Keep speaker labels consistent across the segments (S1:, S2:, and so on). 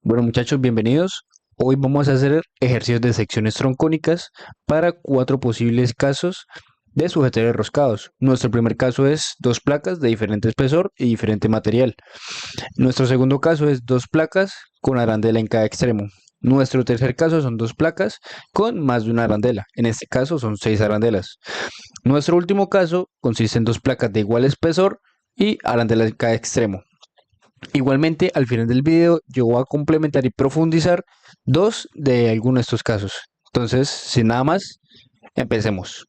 S1: Bueno, muchachos, bienvenidos. Hoy vamos a hacer ejercicios de secciones troncónicas para cuatro posibles casos de sujetadores roscados. Nuestro primer caso es dos placas de diferente espesor y diferente material. Nuestro segundo caso es dos placas con arandela en cada extremo. Nuestro tercer caso son dos placas con más de una arandela. En este caso son seis arandelas. Nuestro último caso consiste en dos placas de igual espesor y arandela en cada extremo. Igualmente, al final del video yo voy a complementar y profundizar dos de algunos de estos casos. Entonces, sin nada más, empecemos.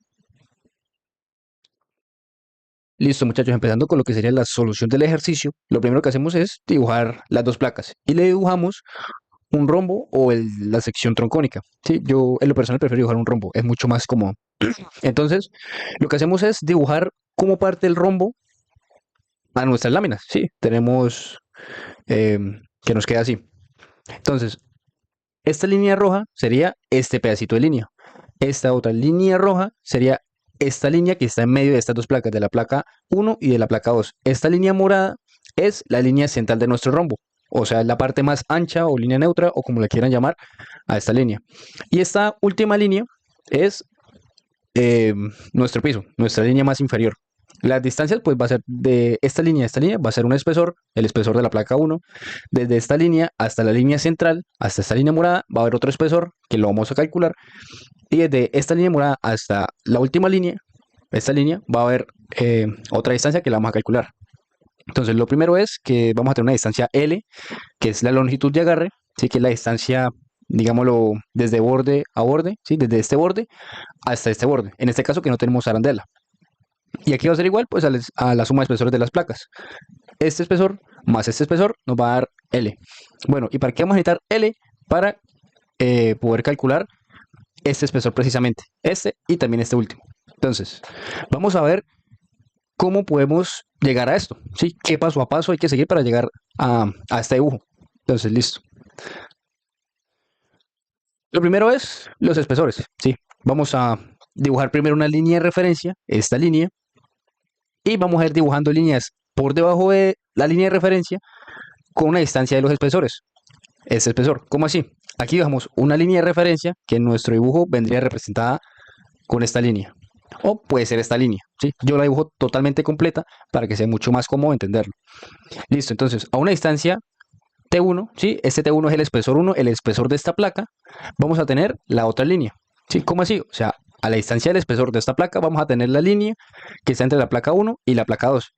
S1: Listo, muchachos, empezando con lo que sería la solución del ejercicio. Lo primero que hacemos es dibujar las dos placas y le dibujamos un rombo o la sección troncónica. Sí, yo en lo personal prefiero dibujar un rombo, es mucho más cómodo. Entonces, lo que hacemos es dibujar cómo parte el rombo a nuestras láminas. Sí, tenemos que nos queda así. Entonces, esta línea roja sería este pedacito de línea. Esta otra línea roja sería esta línea que está en medio de estas dos placas, de la placa 1 y de la placa 2. Esta línea morada es la línea central de nuestro rombo, o sea, la parte más ancha o línea neutra o como le quieran llamar a esta línea. Y esta última línea es eh, nuestro piso, nuestra línea más inferior. Las distancias pues va a ser de esta línea a esta línea, va a ser un espesor, el espesor de la placa 1. Desde esta línea hasta la línea central, hasta esta línea morada, va a haber otro espesor que lo vamos a calcular. Y desde esta línea morada hasta la última línea, esta línea, va a haber otra distancia que la vamos a calcular. Entonces lo primero es que vamos a tener una distancia L, que es la longitud de agarre, ¿sí? Que es la distancia, digámoslo, desde borde a borde, ¿sí? Desde este borde hasta este borde. En este caso que no tenemos arandela. Y aquí va a ser igual pues a la suma de espesores de las placas. Este espesor más este espesor nos va a dar L. Bueno, ¿y para qué vamos a necesitar L? Para poder calcular este espesor precisamente, este y también este último. Entonces, vamos a ver cómo podemos llegar a esto, ¿sí? ¿Qué paso a paso hay que seguir para llegar a este dibujo? Entonces, listo. Lo primero es los espesores, ¿sí? Vamos a dibujar primero una línea de referencia, esta línea, y vamos a ir dibujando líneas por debajo de la línea de referencia con una distancia de los espesores. Este espesor, ¿cómo así? Aquí dibujamos una línea de referencia que en nuestro dibujo vendría representada con esta línea. O puede ser esta línea, ¿sí? Yo la dibujo totalmente completa para que sea mucho más cómodo entenderlo. Listo, entonces a una distancia T1, ¿sí? Este T1 es el espesor 1, el espesor de esta placa. Vamos a tener la otra línea, ¿sí? ¿Cómo así? O sea, a la distancia del espesor de esta placa vamos a tener la línea que está entre la placa 1 y la placa 2.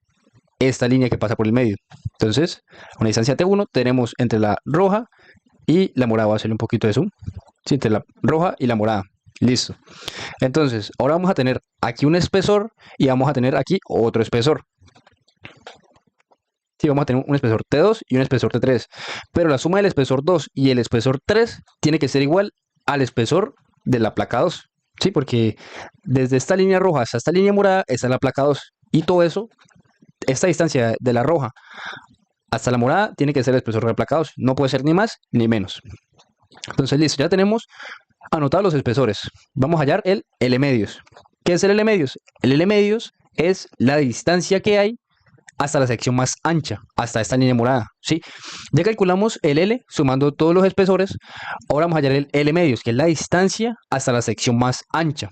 S1: Esta línea que pasa por el medio. Entonces, a una distancia T1 tenemos entre la roja y la morada. Voy a hacerle un poquito de zoom. Sí, entre la roja y la morada. Listo. Entonces, ahora vamos a tener aquí un espesor y vamos a tener aquí otro espesor. Sí, vamos a tener un espesor T2 y un espesor T3. Pero la suma del espesor 2 y el espesor 3 tiene que ser igual al espesor de la placa 2. Sí, porque desde esta línea roja hasta esta línea morada está la placa 2. Y todo eso, esta distancia de la roja hasta la morada tiene que ser el espesor de la placa 2. No puede ser ni más ni menos. Entonces, listo, ya tenemos anotados los espesores. Vamos a hallar el L medios. ¿Qué es el L medios? El L medios es la distancia que hay hasta la sección más ancha, hasta esta línea morada, ¿sí? Ya calculamos el L sumando todos los espesores. Ahora vamos a hallar el L medios, que es la distancia hasta la sección más ancha.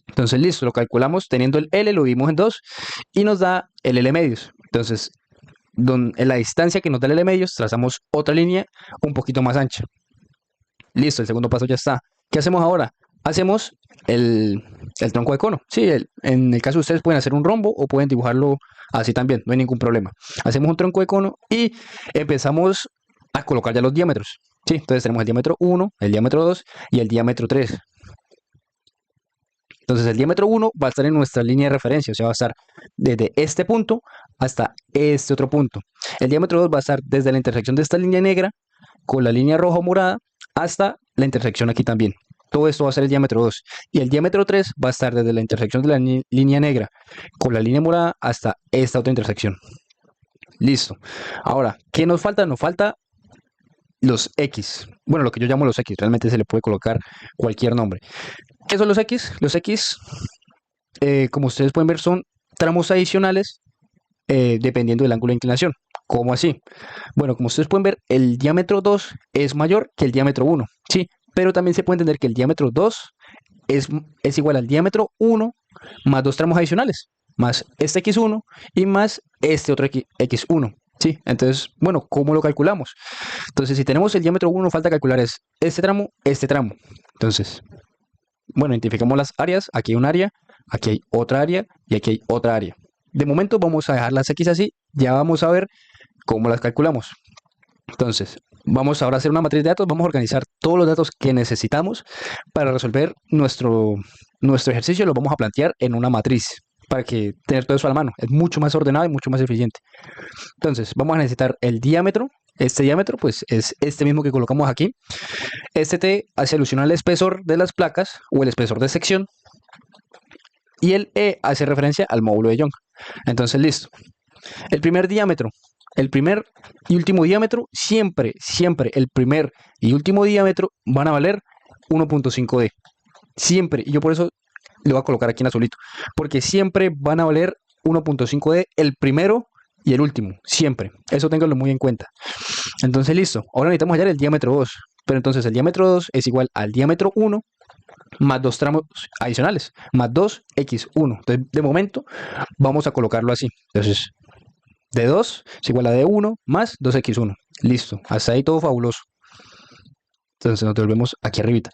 S1: Entonces, listo, lo calculamos teniendo el L, lo vimos en 2 y nos da el L medios. Entonces, en la distancia que nos da el L medios, trazamos otra línea un poquito más ancha. Listo, el segundo paso ya está. ¿Qué hacemos ahora? Hacemos el tronco de cono. Sí, en el caso de ustedes pueden hacer un rombo o pueden dibujarlo así también, no hay ningún problema. Hacemos un tronco de cono y empezamos a colocar ya los diámetros. Sí, entonces tenemos el diámetro 1, el diámetro 2 y el diámetro 3. Entonces el diámetro 1 va a estar en nuestra línea de referencia, o sea, va a estar desde este punto hasta este otro punto. El diámetro 2 va a estar desde la intersección de esta línea negra con la línea roja o morada hasta la intersección aquí también. Todo esto va a ser el diámetro 2. Y el diámetro 3 va a estar desde la intersección de la línea negra con la línea morada hasta esta otra intersección. Listo. Ahora, ¿qué nos falta? Nos falta los X. Bueno, lo que yo llamo los X. Realmente se le puede colocar cualquier nombre. ¿Qué son los X? Los X, como ustedes pueden ver, son tramos adicionales dependiendo del ángulo de inclinación. ¿Cómo así? Bueno, como ustedes pueden ver, el diámetro 2 es mayor que el diámetro 1, ¿sí? Pero también se puede entender que el diámetro 2 es igual al diámetro 1 más dos tramos adicionales, más este x1 y más este otro x1, ¿sí? Entonces, bueno, ¿cómo lo calculamos? Entonces, si tenemos el diámetro 1, falta calcular es este tramo, este tramo. Entonces, bueno, identificamos las áreas, aquí hay un área, aquí hay otra área y aquí hay otra área. De momento vamos a dejar las x así, ya vamos a ver cómo las calculamos. Entonces, vamos ahora a hacer una matriz de datos, vamos a organizar todos los datos que necesitamos para resolver nuestro ejercicio, lo vamos a plantear en una matriz para que tener todo eso a la mano. Es mucho más ordenado y mucho más eficiente. Entonces, vamos a necesitar el diámetro. Este diámetro, pues, es este mismo que colocamos aquí. Este T hace alusión al espesor de las placas o el espesor de sección. Y el E hace referencia al módulo de Young. Entonces, listo. El primer diámetro, el primer y último diámetro, siempre el primer y último diámetro van a valer 1.5D. Siempre. Y yo por eso lo voy a colocar aquí en azulito. Porque siempre van a valer 1.5D el primero y el último. Siempre. Eso ténganlo muy en cuenta. Entonces, listo. Ahora necesitamos hallar el diámetro 2. Pero entonces el diámetro 2 es igual al diámetro 1 más dos tramos adicionales, más 2x1. Entonces, de momento, vamos a colocarlo así. Entonces, D2 es igual a D1 más 2x1. Listo. Hasta ahí todo fabuloso. Entonces nos devolvemos aquí arribita.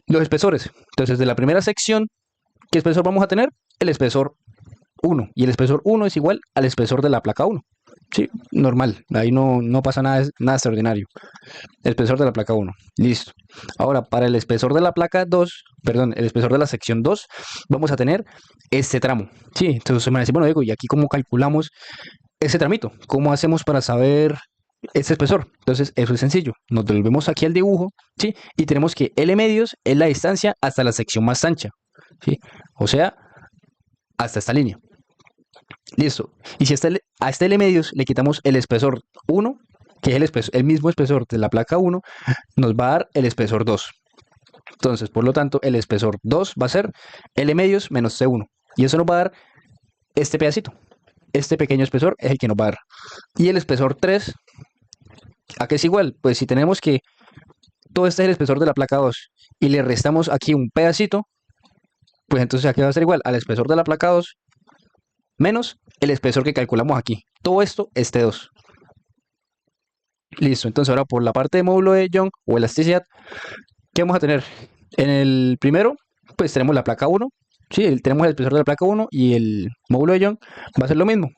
S1: Los espesores. Entonces, de la primera sección, ¿qué espesor vamos a tener? El espesor 1. Y el espesor 1 es igual al espesor de la placa 1. Sí, normal. Ahí no pasa nada extraordinario. Espesor de la placa 1. Listo. Ahora, para el espesor de la placa 2, perdón, el espesor de la sección 2, vamos a tener este tramo. Sí, entonces me van a decir, bueno, Diego, ¿y aquí cómo calculamos ese tramito? ¿Cómo hacemos para saber ese espesor? Entonces, eso es sencillo. Nos devolvemos aquí al dibujo, ¿sí? Y tenemos que L medios es la distancia hasta la sección más ancha, ¿sí? O sea, hasta esta línea. Listo. Y si a este L medios le quitamos el espesor 1, que es el mismo espesor de la placa 1, nos va a dar el espesor 2. Entonces, por lo tanto, el espesor 2 va a ser L medios menos C1. Y eso nos va a dar este pedacito. Este pequeño espesor es el que nos va a dar. Y el espesor 3, ¿a qué es igual? Pues si tenemos que todo este es el espesor de la placa 2 y le restamos aquí un pedacito, pues entonces aquí va a ser igual al espesor de la placa 2 menos el espesor que calculamos aquí. Todo esto es T2. Listo, entonces ahora por la parte de módulo de Young o elasticidad, ¿qué vamos a tener? En el primero, pues tenemos la placa 1, sí, tenemos el espesor de la placa 1 y el módulo de Young va a ser lo mismo,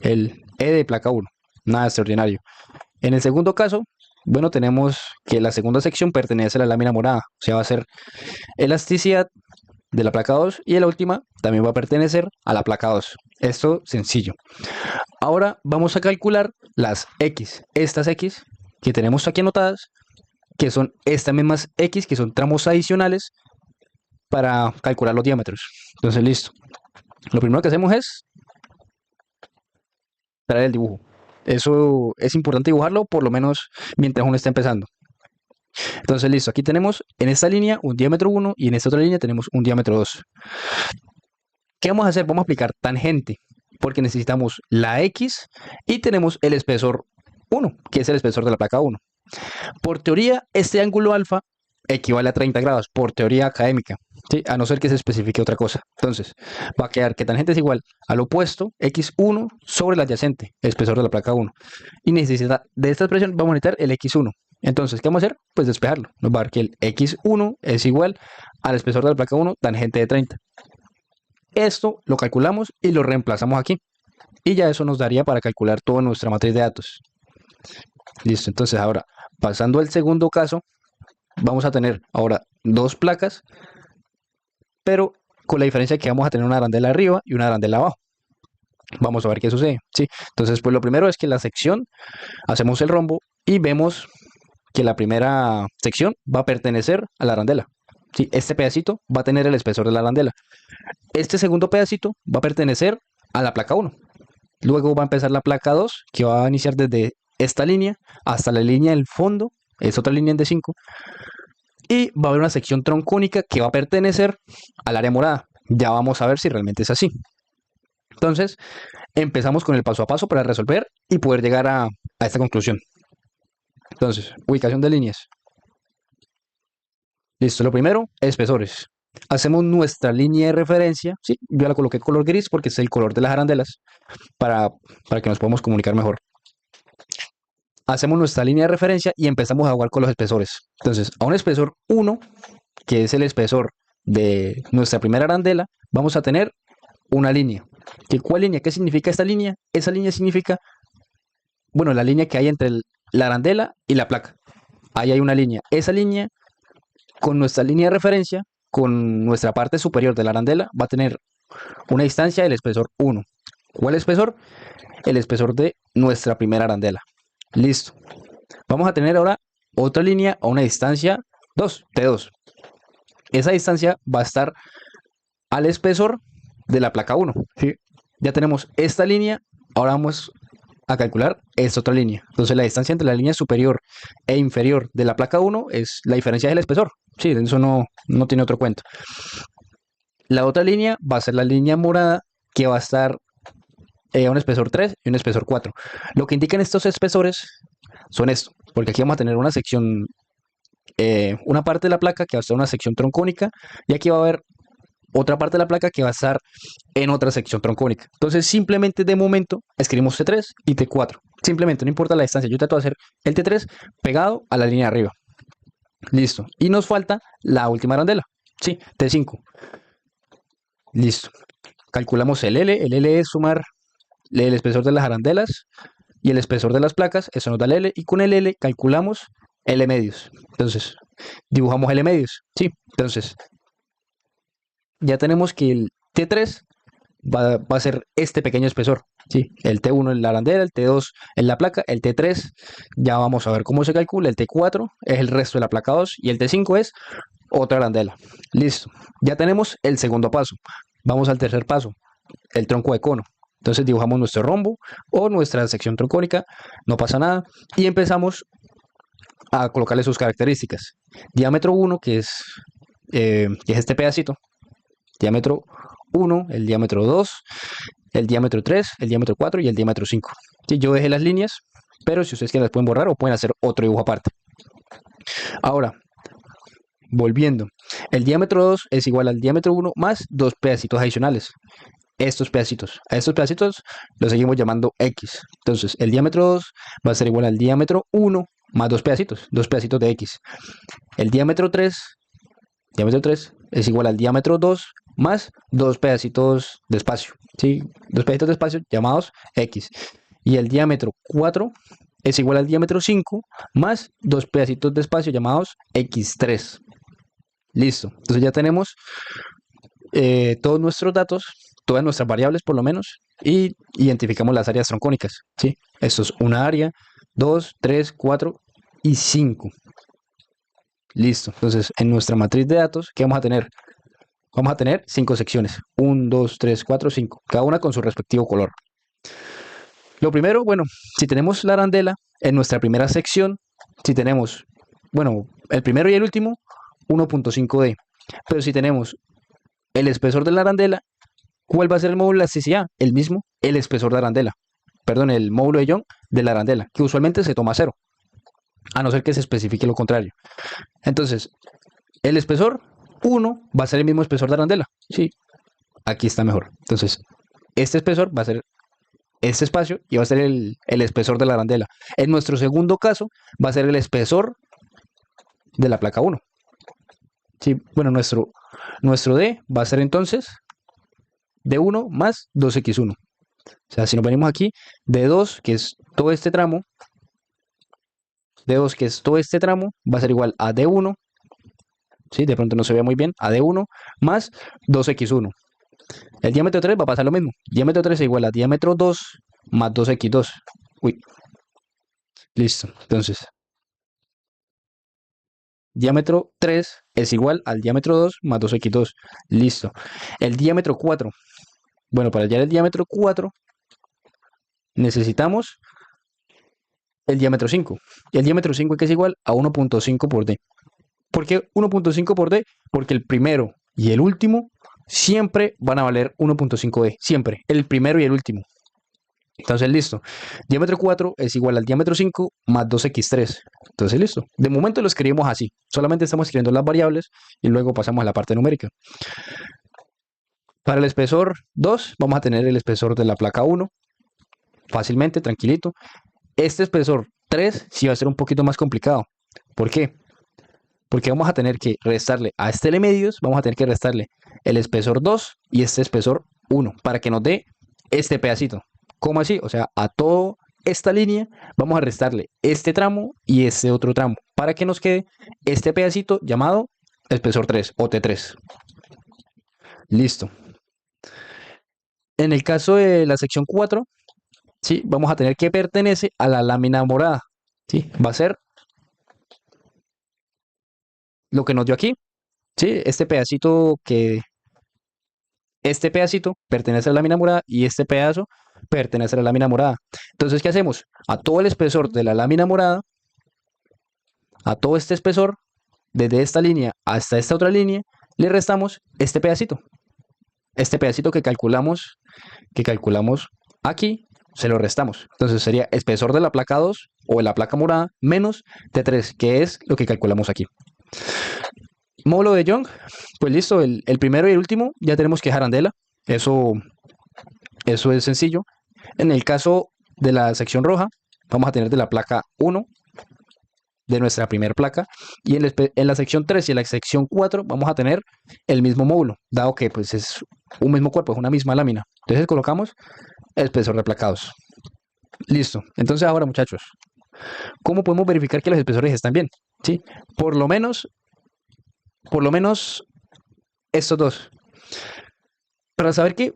S1: el E de placa 1, nada extraordinario. En el segundo caso, bueno, tenemos que la segunda sección pertenece a la lámina morada, o sea, va a ser elasticidad de la placa 2 y la última también va a pertenecer a la placa 2. Esto sencillo. Ahora vamos a calcular las X, estas X que tenemos aquí anotadas, que son estas mismas X que son tramos adicionales para calcular los diámetros. Entonces, listo. Lo primero que hacemos es traer el dibujo. Eso es importante dibujarlo, por lo menos mientras uno está empezando. Entonces, listo. Aquí tenemos en esta línea un diámetro 1 y en esta otra línea tenemos un diámetro 2. ¿Qué vamos a hacer? Vamos a aplicar tangente, porque necesitamos la X y tenemos el espesor 1, que es el espesor de la placa 1. Por teoría, este ángulo alfa equivale a 30 grados, por teoría académica, ¿sí? A no ser que se especifique otra cosa. Entonces, va a quedar que tangente es igual al opuesto, x1 sobre el adyacente, el espesor de la placa 1. Y necesita de esta expresión, vamos a necesitar el x1. Entonces, ¿qué vamos a hacer? Pues despejarlo. Nos va a dar que el x1 es igual al espesor de la placa 1, tangente de 30. Esto lo calculamos y lo reemplazamos aquí. Y ya eso nos daría para calcular toda nuestra matriz de datos. Listo, entonces ahora, pasando al segundo caso, vamos a tener ahora dos placas, pero con la diferencia que vamos a tener una arandela arriba y una arandela abajo. Vamos a ver qué sucede, ¿sí? Entonces, pues lo primero es que la sección, hacemos el rombo y vemos que la primera sección va a pertenecer a la arandela. ¿Sí? Este pedacito va a tener el espesor de la arandela. Este segundo pedacito va a pertenecer a la placa 1. Luego va a empezar la placa 2, que va a iniciar desde esta línea hasta la línea del fondo, es otra línea en D5. Y va a haber una sección troncónica que va a pertenecer al área morada. Ya vamos a ver si realmente es así. Entonces, empezamos con el paso a paso para resolver y poder llegar a esta conclusión. Entonces, ubicación de líneas. Listo, lo primero, espesores. Hacemos nuestra línea de referencia, ¿sí? Yo la coloqué color gris porque es el color de las arandelas para, para que nos podamos comunicar mejor. Hacemos nuestra línea de referencia y empezamos a jugar con los espesores. Entonces, a un espesor 1, que es el espesor de nuestra primera arandela, vamos a tener una línea. ¿Cuál línea? ¿Qué significa esta línea? Esa línea significa, bueno, la línea que hay entre la arandela y la placa. Ahí hay una línea. Esa línea, con nuestra línea de referencia, con nuestra parte superior de la arandela, va a tener una distancia del espesor 1. ¿Cuál espesor? El espesor de nuestra primera arandela. Listo. Vamos a tener ahora otra línea a una distancia 2, T2. Esa distancia va a estar al espesor de la placa 1. ¿Sí? Ya tenemos esta línea, ahora vamos a calcular esta otra línea. Entonces la distancia entre la línea superior e inferior de la placa 1 es la diferencia del espesor. Sí, eso no tiene otro cuento. La otra línea va a ser la línea morada que va a estar a un espesor 3 y un espesor 4. Lo que indican estos espesores son esto, porque aquí vamos a tener una sección, una parte de la placa que va a estar en una sección troncónica y aquí va a haber otra parte de la placa que va a estar en otra sección troncónica. Entonces simplemente de momento escribimos T3 y T4. Simplemente no importa la distancia, yo trato de hacer el T3 pegado a la línea de arriba. Listo. Y nos falta la última arandela. Sí, T5. Listo. Calculamos el L. El L es sumar el espesor de las arandelas y el espesor de las placas. Eso nos da el L. Y con el L calculamos L medios. Entonces, dibujamos L medios. Sí. Entonces, ya tenemos que el T3 va a ser este pequeño espesor. ¿Sí? El T1 en la arandela, el T2 en la placa, el T3 ya vamos a ver cómo se calcula, el T4 es el resto de la placa 2 y el T5 es otra arandela. Listo, ya tenemos el segundo paso. Vamos al tercer paso, el tronco de cono. Entonces dibujamos nuestro rombo o nuestra sección troncónica, no pasa nada, y empezamos a colocarle sus características. Diámetro 1, que es este pedacito, diámetro 1, el diámetro 2, el diámetro 3, el diámetro 4 y el diámetro 5. Sí, yo dejé las líneas, pero si ustedes quieren las pueden borrar o pueden hacer otro dibujo aparte. Ahora, volviendo, el diámetro 2 es igual al diámetro 1 más dos pedacitos adicionales. A estos pedacitos los seguimos llamando X. Entonces, el diámetro 2 va a ser igual al diámetro 1 más dos pedacitos de X. El diámetro 3 es igual al diámetro 2 más dos pedacitos de espacio, ¿sí? Dos pedacitos de espacio llamados X. Y el diámetro 4 es igual al diámetro 5 más dos pedacitos de espacio llamados X3. Listo. Entonces ya tenemos todos nuestros datos, todas nuestras variables por lo menos, y identificamos las áreas troncónicas, ¿sí? Esto es una área, 2, 3, 4 y 5. Listo. Entonces, en nuestra matriz de datos, ¿qué vamos a tener? Vamos a tener 5 secciones. 1, 2, 3, 4, 5. Cada una con su respectivo color. Lo primero, bueno, si tenemos la arandela en nuestra primera sección, si tenemos, bueno, el primero y el último, 1.5D. Pero si tenemos el espesor de la arandela, ¿cuál va a ser el módulo de elasticidad? El mismo, el espesor de arandela. Perdón, el módulo de Young de la arandela, que usualmente se toma 0. A no ser que se especifique lo contrario. Entonces, el espesor 1 va a ser el mismo espesor de arandela. Sí, aquí está mejor. Entonces, este espesor va a ser este espacio y va a ser el espesor de la arandela. En nuestro segundo caso, va a ser el espesor de la placa 1. Sí, bueno, nuestro D va a ser entonces D1 más 2X1. O sea, si nos venimos aquí, D2, que es todo este tramo, D2, que es todo este tramo, va a ser igual a D1, ¿sí? De pronto no se ve muy bien, a D1 más 2X1. El diámetro 3 va a pasar lo mismo. Diámetro 3 es igual a diámetro 2 más 2X2. Uy, listo. Entonces, diámetro 3 es igual al diámetro 2 más 2X2. Listo. El diámetro 4. Bueno, para hallar el diámetro 4 necesitamos el diámetro 5. Y el diámetro 5 que es igual a 1.5 por D. ¿Por qué 1.5 por D? Porque el primero y el último siempre van a valer 1.5D. Siempre. El primero y el último. Entonces, listo. Diámetro 4 es igual al diámetro 5 más 2x3. Entonces, listo. De momento lo escribimos así. Solamente estamos escribiendo las variables y luego pasamos a la parte numérica. Para el espesor 2, vamos a tener el espesor de la placa 1. Fácilmente, tranquilito. Este espesor 3 sí va a ser un poquito más complicado. ¿Por qué? Porque vamos a tener que restarle a este L medios, vamos a tener que restarle el espesor 2 y este espesor 1 para que nos dé este pedacito. ¿Cómo así? O sea, a toda esta línea vamos a restarle este tramo y este otro tramo para que nos quede este pedacito llamado espesor 3 o T3. Listo. En el caso de la sección 4, ¿sí? Vamos a tener que pertenece a la lámina morada. ¿Sí? Va a ser lo que nos dio aquí. ¿Sí? Este pedacito pertenece a la lámina morada y este pedazo pertenece a la lámina morada. Entonces, ¿qué hacemos? A todo el espesor de la lámina morada, a todo este espesor, desde esta línea hasta esta otra línea, le restamos este pedacito. Este pedacito que calculamos aquí, se lo restamos. Entonces sería espesor de la placa 2 o de la placa morada menos T3, que es lo que calculamos aquí. Módulo de Young, pues listo, el primero y el último ya tenemos que dejar arandela. Eso es sencillo. En el caso de la sección roja, vamos a tener de la placa 1 de nuestra primera placa y en la sección 3 y en la sección 4 vamos a tener el mismo módulo, dado que pues es un mismo cuerpo, es una misma lámina. Entonces colocamos el espesor de placados. Listo. Entonces ahora, muchachos, ¿cómo podemos verificar que los espesores están bien? ¿Sí? Por lo menos estos dos. Para saber que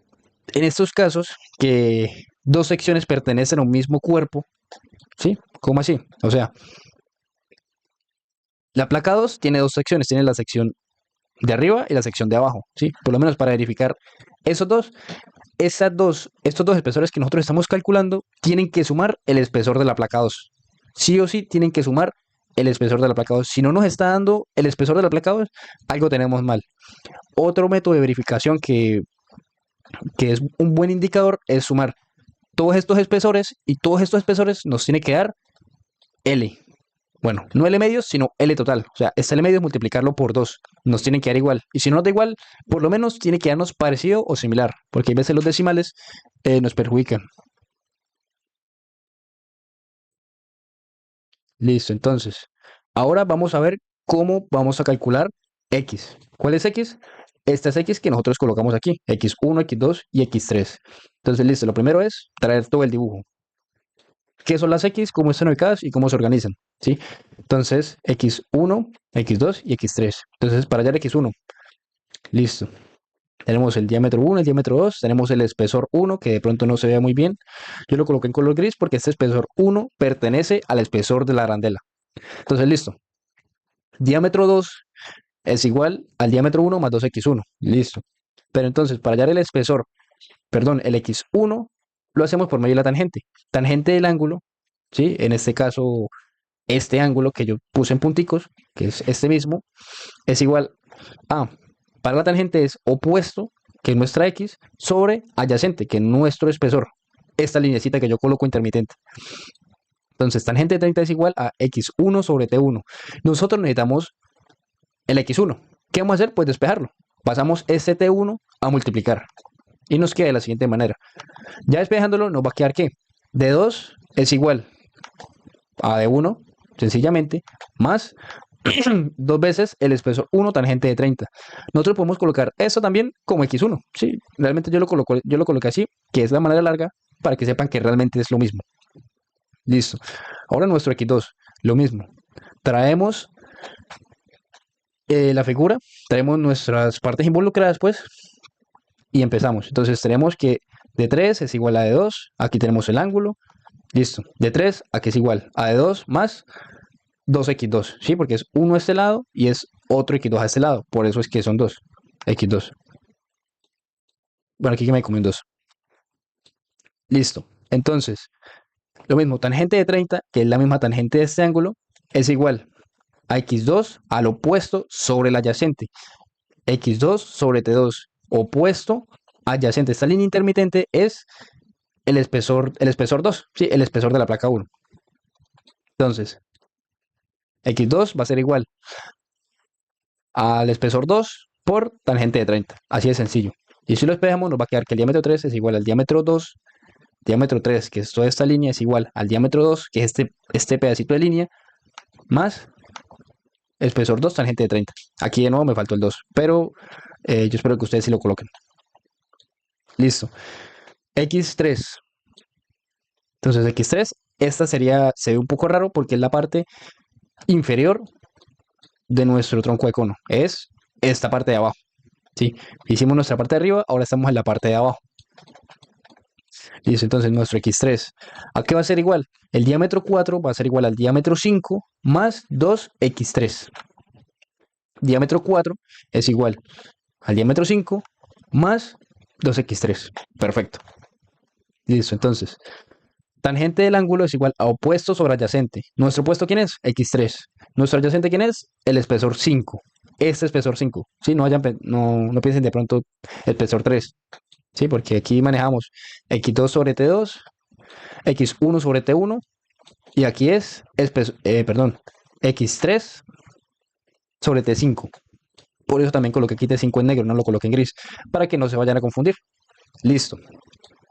S1: en estos casos que dos secciones pertenecen a un mismo cuerpo, ¿sí? ¿Cómo así? O sea, la placa 2 tiene dos secciones, tiene la sección de arriba y la sección de abajo, ¿sí? Por lo menos para verificar esos dos, estos dos espesores que nosotros estamos calculando tienen que sumar el espesor de la placa 2. Sí o sí tienen que sumar el espesor de la placa 2. Si no nos está dando el espesor de la placa 2, algo tenemos mal. Otro método de verificación que es un buen indicador es sumar todos estos espesores y todos estos espesores nos tiene que dar L. Bueno, no L medios, sino L total. O sea, este L medios multiplicarlo por 2. Nos tiene que dar igual. Y si no nos da igual, por lo menos tiene que darnos parecido o similar. Porque a veces los decimales nos perjudican. Listo, entonces. Ahora vamos a ver cómo vamos a calcular X. ¿Cuál es X? Esta es X que nosotros colocamos aquí. X1, X2 y X3. Entonces, listo. Lo primero es traer todo el dibujo. ¿Qué son las X? ¿Cómo están ubicadas y cómo se organizan? ¿Sí? Entonces, X1, X2 y X3. Entonces, para hallar X1, listo. Tenemos el diámetro 1, el diámetro 2, tenemos el espesor 1, que de pronto no se ve muy bien. Yo lo coloqué en color gris porque este espesor 1 pertenece al espesor de la arandela. Entonces, listo. Diámetro 2 es igual al diámetro 1 más 2x1. Listo. Pero entonces, para hallar el espesor, perdón, el x1, lo hacemos por medio de la tangente. Tangente del ángulo, ¿sí? En este caso, este ángulo que yo puse en punticos, que es este mismo, es igual a, para la tangente es opuesto, que es nuestra x, sobre adyacente, que es nuestro espesor. Esta linecita que yo coloco intermitente. Entonces, tangente de 30 es igual a x1 sobre t1. Nosotros necesitamos el x1. ¿Qué vamos a hacer? Pues despejarlo. Pasamos este t1 a multiplicar. Y nos queda de la siguiente manera. Ya despejándolo, nos va a quedar que d2 es igual a d1, sencillamente, más dos veces el espesor 1 tangente de 30. Nosotros podemos colocar esto también como x1. Sí, realmente yo lo coloqué así, que es la manera larga, para que sepan que realmente es lo mismo. Listo. Ahora nuestro x2, lo mismo. Traemos la figura, traemos nuestras partes involucradas, pues, y empezamos. Entonces tenemos que de 3 es igual a de 2, aquí tenemos el ángulo, listo. De 3 aquí es igual a de 2 más 2x2, ¿sí? Porque es uno a este lado y es otro x2 a este lado, por eso es que son 2, x2. Bueno, aquí que me comí un 2. Listo. Entonces, lo mismo, tangente de 30, que es la misma tangente de este ángulo, es igual a x2 al opuesto sobre el adyacente. X2 sobre T2, opuesto adyacente. Esta línea intermitente es el espesor 2, sí, el espesor de la placa uno. Entonces, x2 va a ser igual al espesor 2 por tangente de 30. Así de sencillo. Y si lo despejamos, nos va a quedar que el diámetro 3 es igual al diámetro 2. Diámetro 3, que es toda esta línea, es igual al diámetro 2, que es este pedacito de línea, más espesor 2 tangente de 30. Aquí de nuevo me faltó el 2, pero yo espero que ustedes sí lo coloquen. Listo. X3. Entonces X3, esta se ve un poco raro porque es la parte inferior de nuestro tronco de cono. Es esta parte de abajo. ¿Sí? Hicimos nuestra parte de arriba, ahora estamos en la parte de abajo. Listo, entonces nuestro X3. ¿A qué va a ser igual? El diámetro 4 va a ser igual al diámetro 5 más 2x3. Diámetro 4 es igual al diámetro 5 más 2x3. Perfecto. Listo, entonces, tangente del ángulo es igual a opuesto sobre adyacente. ¿Nuestro opuesto quién es? X3. ¿Nuestro adyacente quién es? El espesor 5. Este espesor 5. Sí, no piensen de pronto el espesor 3. Sí, porque aquí manejamos X2 sobre T2, X1 sobre T1, y aquí es, perdón, X3 sobre T5. Por eso también coloqué aquí T5 en negro, no lo coloqué en gris, para que no se vayan a confundir. Listo.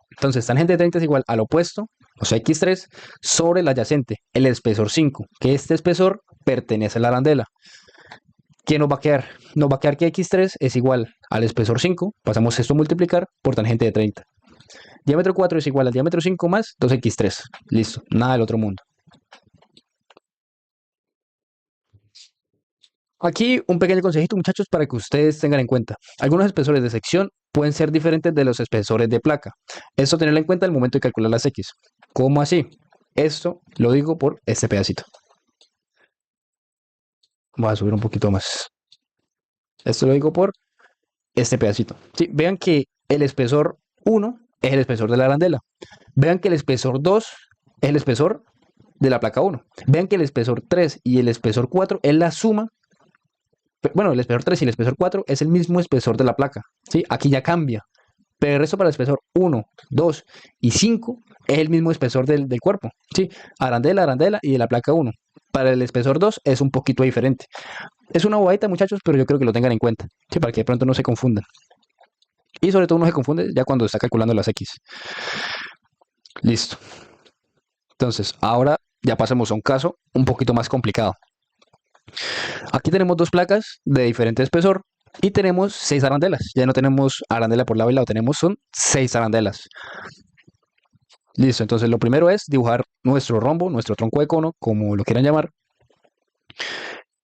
S1: Entonces, tangente de 30 es igual al opuesto, o sea, X3, sobre el adyacente, el espesor 5, que este espesor pertenece a la arandela. ¿Qué nos va a quedar? Nos va a quedar que X3 es igual al espesor 5, pasamos esto a multiplicar por tangente de 30. Diámetro 4 es igual al diámetro 5 más 2x3. Listo, nada del otro mundo. Aquí un pequeño consejito, muchachos, para que ustedes tengan en cuenta. Algunos espesores de sección pueden ser diferentes de los espesores de placa. Esto tenerlo en cuenta al momento de calcular las X. ¿Cómo así? Esto lo digo por este pedacito. Voy a subir un poquito más. Esto lo digo por este pedacito. Sí, vean que el espesor 1 es el espesor de la arandela. Vean que el espesor 2 es el espesor de la placa 1. Vean que el espesor 3 y el espesor 4 es la suma. Bueno, el espesor 3 y el espesor 4 es el mismo espesor de la placa. ¿Sí? Aquí ya cambia. Pero el resto para el espesor 1, 2 y 5 es el mismo espesor del cuerpo. ¿Sí? Arandela, arandela y de la placa 1. Para el espesor 2 es un poquito diferente. Es una bobadita, muchachos, pero yo creo que lo tengan en cuenta. ¿Sí? Para que de pronto no se confundan. Y sobre todo no se confunde ya cuando está calculando las X. Listo. Entonces, ahora ya pasemos a un caso un poquito más complicado. Aquí tenemos dos placas de diferente espesor y tenemos 6 arandelas. Ya no tenemos arandela por lado y lado, son 6 arandelas. Listo, entonces lo primero es dibujar nuestro rombo, nuestro tronco de cono, como lo quieran llamar,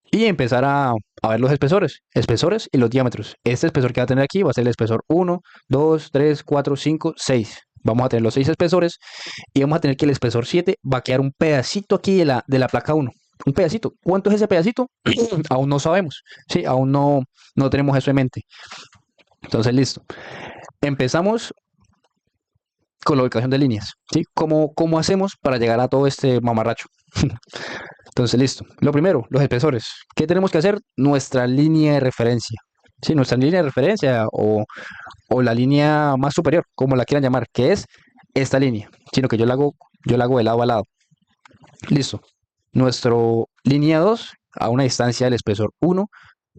S1: y empezar a ver los espesores y los diámetros. Este espesor que va a tener aquí va a ser el espesor 1, 2, 3, 4, 5, 6. Vamos a tener los 6 espesores y vamos a tener que el espesor 7 va a quedar un pedacito aquí de la placa 1. Un pedacito. ¿Cuánto es ese pedacito? Aún no sabemos. Sí, aún no tenemos eso en mente. Entonces, listo. Empezamos con la ubicación de líneas. ¿Sí? ¿Cómo hacemos para llegar a todo este mamarracho? Entonces, listo. Lo primero, los espesores. ¿Qué tenemos que hacer? Nuestra línea de referencia. Sí, nuestra línea de referencia o la línea más superior, como la quieran llamar, que es esta línea. Sino que yo la hago de lado a lado. Listo. Nuestro línea 2 a una distancia del espesor 1.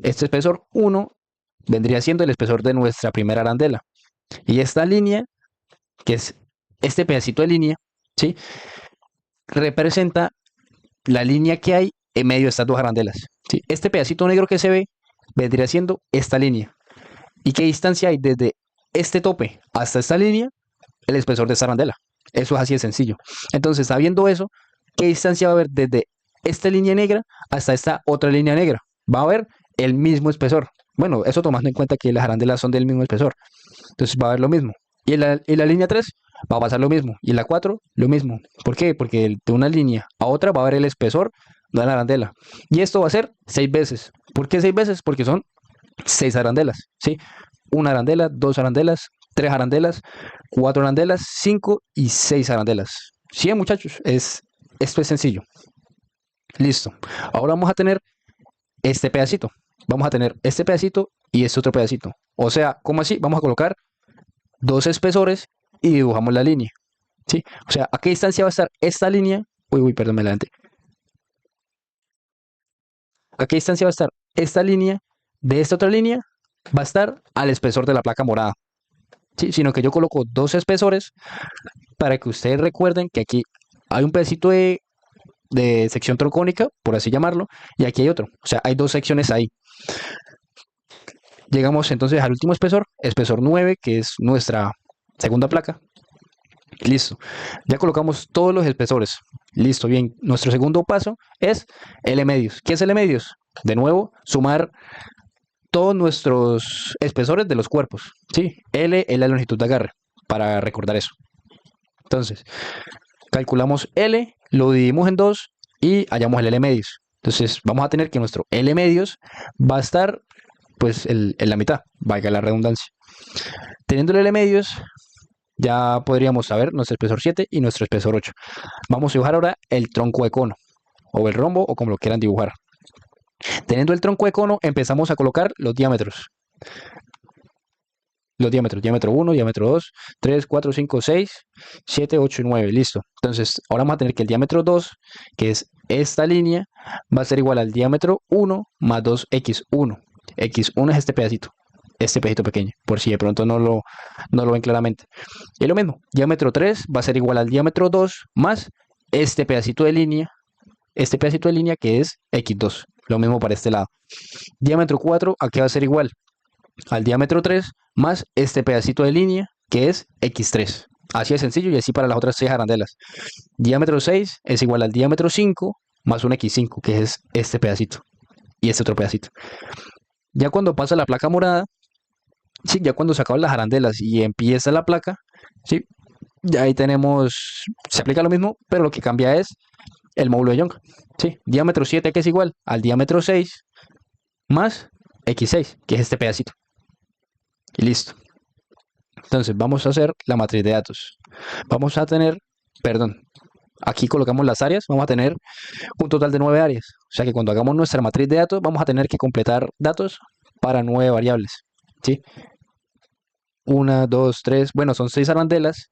S1: Este espesor 1 vendría siendo el espesor de nuestra primera arandela. Y esta línea, que es este pedacito de línea, ¿sí? Representa la línea que hay en medio de estas dos arandelas. ¿Sí? Este pedacito negro que se ve vendría siendo esta línea. ¿Y qué distancia hay desde este tope hasta esta línea? El espesor de esta arandela. Eso es así de sencillo. Entonces, sabiendo eso, ¿qué distancia va a haber desde esta línea negra hasta esta otra línea negra? Va a haber el mismo espesor. Bueno, eso tomando en cuenta que las arandelas son del mismo espesor. Entonces va a haber lo mismo. Y en la línea 3 va a pasar lo mismo. Y en la 4 lo mismo. ¿Por qué? Porque de una línea a otra va a haber el espesor de la arandela. Y esto va a ser 6 veces. ¿Por qué 6 veces? Porque son 6 arandelas. ¿Sí? Una arandela, 2 arandelas, 3 arandelas, 4 arandelas, 5 y 6 arandelas. ¿Sí, muchachos? Esto es sencillo. Listo. Ahora vamos a tener este pedacito. Vamos a tener este pedacito y este otro pedacito. O sea, ¿cómo así? Vamos a colocar dos espesores y dibujamos la línea. ¿sí? O sea, ¿a qué distancia va a estar esta línea? Uy, perdón, me adelanté. ¿A qué distancia va a estar esta línea de esta otra línea? Va a estar al espesor de la placa morada, ¿sí? Sino que yo coloco dos espesores para que ustedes recuerden que aquí hay un pedacito de sección troncónica, por así llamarlo, y aquí hay otro. O sea, hay dos secciones ahí. Llegamos entonces al último espesor, espesor 9, que es nuestra segunda placa. Listo. Ya colocamos todos los espesores. Listo, bien. Nuestro segundo paso es L medios. ¿Qué es L medios? De nuevo, sumar todos nuestros espesores de los cuerpos. ¿Sí? L es la longitud de agarre, para recordar eso. Entonces, calculamos L, lo dividimos en 2 y hallamos el L medios. Entonces, vamos a tener que nuestro L medios va a estar pues en la mitad, valga la redundancia. Teniendo el L medios, ya podríamos saber nuestro espesor 7 y nuestro espesor 8. Vamos a dibujar ahora el tronco de cono, o el rombo, o como lo quieran dibujar. Teniendo el tronco de cono, empezamos a colocar los diámetros. Los diámetros, diámetro 1, diámetro 2, 3, 4, 5, 6, 7, 8 y 9, listo. Entonces, ahora vamos a tener que el diámetro 2, que es esta línea, va a ser igual al diámetro 1 más 2x1. x1 es este pedacito pequeño, por si de pronto no lo ven claramente. Y lo mismo, diámetro 3 va a ser igual al diámetro 2 más este pedacito de línea que es x2. Lo mismo para este lado. Diámetro 4, aquí va a ser igual al diámetro 3 más este pedacito de línea que es x3. Así de sencillo y así para las otras 6 arandelas. Diámetro 6 es igual al diámetro 5 más un x5, que es este pedacito y este otro pedacito. Ya cuando pasa la placa morada, sí, ya cuando se acaban las arandelas y empieza la placa, sí, ya ahí tenemos, se aplica lo mismo, pero lo que cambia es el módulo de Young. Sí, diámetro 7 que es igual al diámetro 6 más x6, que es este pedacito. Y listo. Entonces vamos a hacer la matriz de datos. Vamos a tener, perdón, aquí colocamos las áreas, vamos a tener un total de 9 áreas. O sea que cuando hagamos nuestra matriz de datos, vamos a tener que completar datos para 9 variables. ¿Sí? 1, 2, 3, bueno, son 6 arandelas,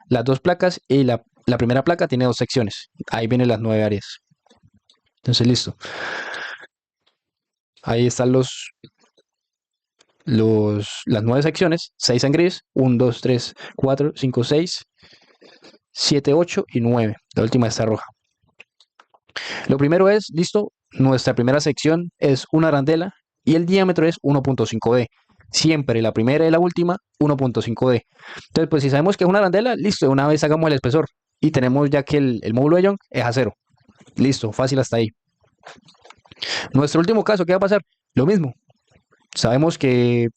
S1: las dos placas y la primera placa tiene dos secciones. Ahí vienen las 9 áreas. Entonces, listo. Ahí están las 9 secciones, 6 en gris, 1, 2, 3, 4, 5, 6, 7, 8 y 9. La última está roja. Lo primero es, listo, nuestra primera sección es una arandela y el diámetro es 1.5D. Siempre la primera y la última 1.5D. Entonces, pues si sabemos que es una arandela, listo, de una vez hagamos el espesor. Y tenemos ya que el módulo de Young es a 0. Listo, fácil hasta ahí. Nuestro último caso, ¿qué va a pasar? Lo mismo. Sabemos que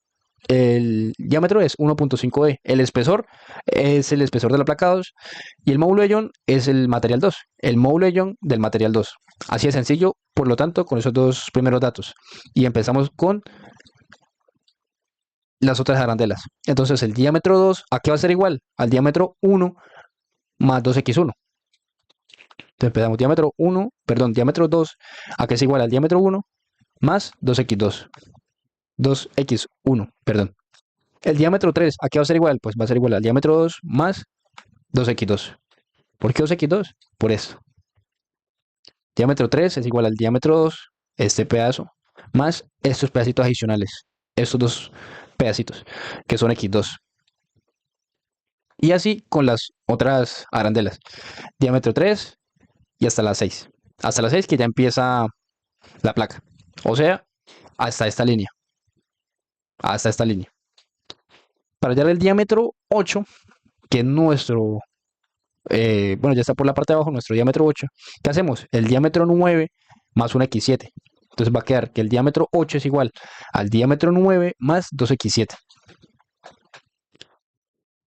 S1: el diámetro es 1.5D. El espesor es el espesor de la placa 2 y el módulo de Young es el material 2. El módulo de Young del material 2. Así de sencillo, por lo tanto, con esos dos primeros datos. Y empezamos con las otras arandelas. Entonces el diámetro 2, ¿a qué va a ser igual? Al diámetro 1 más 2x1. Entonces empezamos diámetro 2, ¿a qué es igual? Al diámetro 1 más 2x2. 2x1, perdón. El diámetro 3, ¿a qué va a ser igual? Pues va a ser igual al diámetro 2 más 2x2. ¿Por qué 2x2? Por esto. Diámetro 3 es igual al diámetro 2, este pedazo, más estos pedacitos adicionales. Estos dos pedacitos, que son x2. Y así con las otras arandelas. Diámetro 3 y hasta las 6. Hasta las 6 que ya empieza la placa. O sea, hasta esta línea. Hasta esta línea. Para hallar el diámetro 8, que es nuestro, bueno, ya está por la parte de abajo, nuestro diámetro 8. ¿Qué hacemos? El diámetro 9 más un x7. Entonces va a quedar que el diámetro 8 es igual al diámetro 9 más 2x7.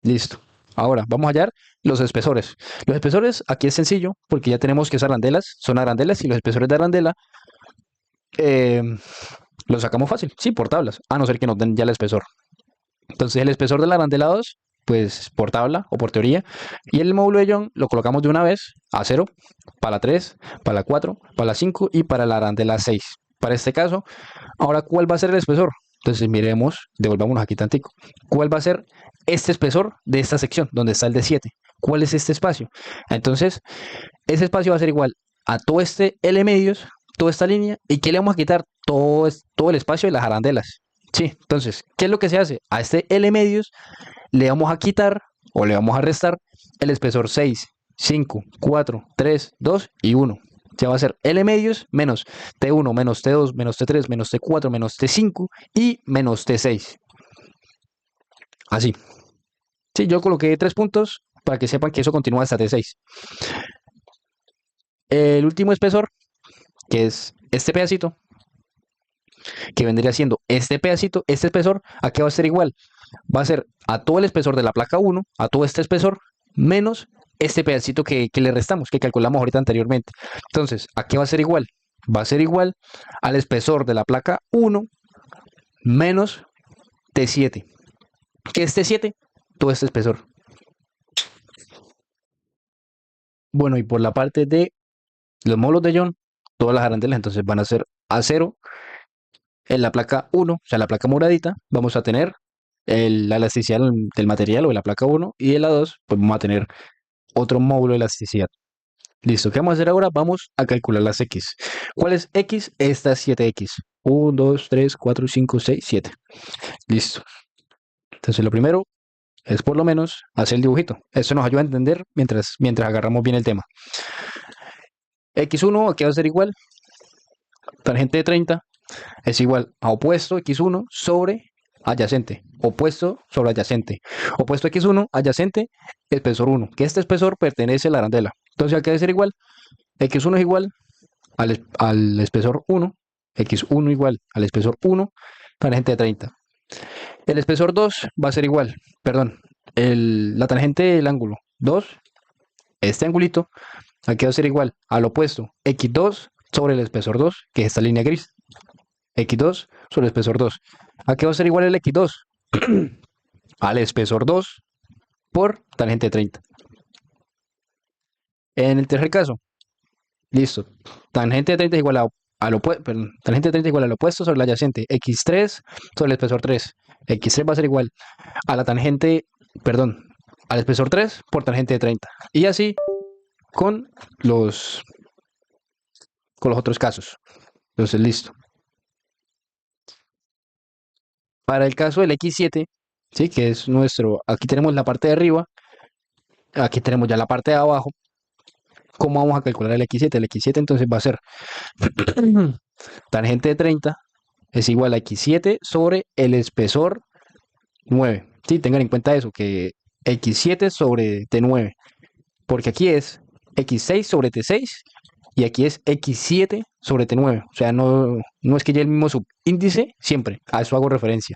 S1: Listo. Ahora vamos a hallar los espesores. Los espesores aquí es sencillo porque ya tenemos que usar arandelas, son arandelas y los espesores de arandela eh, los sacamos fácil, sí, por tablas, a no ser que nos den ya el espesor. Entonces el espesor de la arandela 2, pues por tabla o por teoría, y el módulo de Young lo colocamos de una vez a 0, para la 3, para la 4, para la 5 y para la arandela 6. Para este caso, ahora, ¿cuál va a ser el espesor? Entonces miremos, devolvámonos aquí tantico. ¿Cuál va a ser este espesor de esta sección, donde está el de 7? cuál es este espacio. Entonces, ese espacio va a ser igual a todo este L medios, toda esta línea, y que le vamos a quitar todo el espacio de las arandelas. Sí, entonces, ¿qué es lo que se hace? A este L medios le vamos a quitar o le vamos a restar el espesor 6, 5, 4, 3, 2 y 1. Ya va a ser L medios menos T1 menos T2 menos T3 menos T4 menos T5 y menos T6. Así. Sí, yo coloqué 3 puntos para que sepan que eso continúa hasta T6. El último espesor, que es este pedacito, que vendría siendo este pedacito, este espesor, ¿a qué va a ser igual? Va a ser a todo el espesor de la placa 1, a todo este espesor, menos este pedacito que le restamos, que calculamos ahorita anteriormente. Entonces, ¿a qué va a ser igual? Va a ser igual al espesor de la placa 1 menos T7. ¿Qué es T7? Todo este espesor. Bueno, y por la parte de los módulos de Young, todas las arandelas entonces van a ser a 0. En la placa 1, o sea, la placa moradita, vamos a tener la elasticidad del material o de la placa 1 y en la 2, pues vamos a tener otro módulo de elasticidad. Listo, ¿qué vamos a hacer ahora? Vamos a calcular las X. ¿Cuál es X? Esta es 7X. 1, 2, 3, 4, 5, 6, 7. Listo. Entonces lo primero es por lo menos hacer el dibujito. Esto nos ayuda a entender mientras agarramos bien el tema. X1 aquí va a ser igual. Tangente de 30 es igual a opuesto X1 sobre adyacente. Opuesto sobre adyacente. Opuesto X1, adyacente, espesor 1. Que este espesor pertenece a la arandela. Entonces aquí va a ser igual. X1 es igual al espesor 1. X1 igual al espesor 1. Tangente de 30. El espesor 2 va a ser igual. Perdón. La tangente del ángulo 2. Este angulito. Aquí va a ser igual al opuesto X2 sobre el espesor 2. Que es esta línea gris. X2 sobre el espesor 2. ¿A qué va a ser igual el X2? Al espesor 2 por tangente 30. En el tercer caso, listo. Tangente de 30 es igual tangente de 30 es igual al opuesto sobre el adyacente. X3 sobre el espesor 3. X3 va a ser igual a la tangente, perdón, al espesor 3 por tangente de 30. Y así con los otros casos. Entonces, listo. Para el caso del X7, ¿sí? Que es nuestro, aquí tenemos la parte de arriba, aquí tenemos ya la parte de abajo. ¿Cómo vamos a calcular el X7? El X7 entonces va a ser tangente de 30 es igual a X7 sobre el espesor 9. Sí, tengan en cuenta eso, que X7 sobre T9, porque aquí es X6 sobre T6 y aquí es X7 sobre T9. O sea, no es que lleve el mismo subíndice siempre, a eso hago referencia.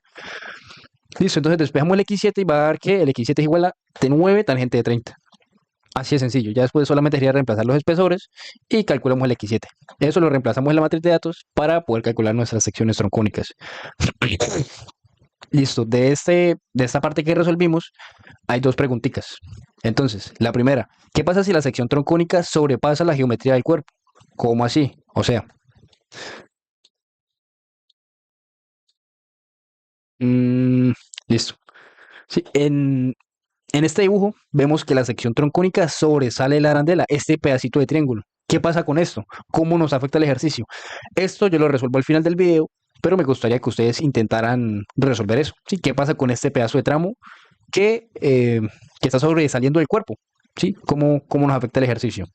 S1: Listo, entonces despejamos el X7 y va a dar que el X7 es igual a T9 tangente de 30. Así de sencillo. Ya después solamente sería reemplazar los espesores y calculamos el X7. Eso lo reemplazamos en la matriz de datos para poder calcular nuestras secciones troncónicas. Listo. De esta parte que resolvimos, hay dos preguntitas. Entonces, la primera, ¿qué pasa si la sección troncónica sobrepasa la geometría del cuerpo? ¿Cómo así? O sea, mmm, listo. Sí, en este dibujo vemos que la sección troncónica sobresale de la arandela, este pedacito de triángulo. ¿Qué pasa con esto? ¿Cómo nos afecta el ejercicio? Esto yo lo resuelvo al final del video, pero me gustaría que ustedes intentaran resolver eso. ¿Sí? ¿Qué pasa con este pedazo de tramo que está sobresaliendo del cuerpo? ¿Sí? ¿Cómo nos afecta el ejercicio?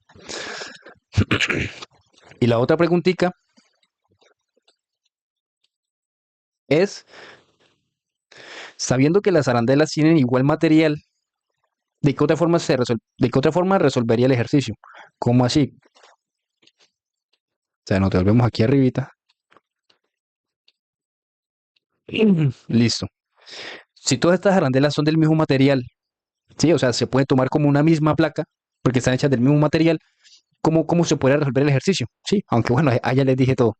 S1: Y la otra preguntita es, sabiendo que las arandelas tienen igual material, ¿de qué otra forma de qué otra forma resolvería el ejercicio? ¿Cómo así? O sea, nos devolvemos aquí arribita. Listo. Si todas estas arandelas son del mismo material, ¿sí? O sea, se puede tomar como una misma placa, porque están hechas del mismo material, ¿cómo se puede resolver el ejercicio? Sí, aunque bueno, allá les dije todo.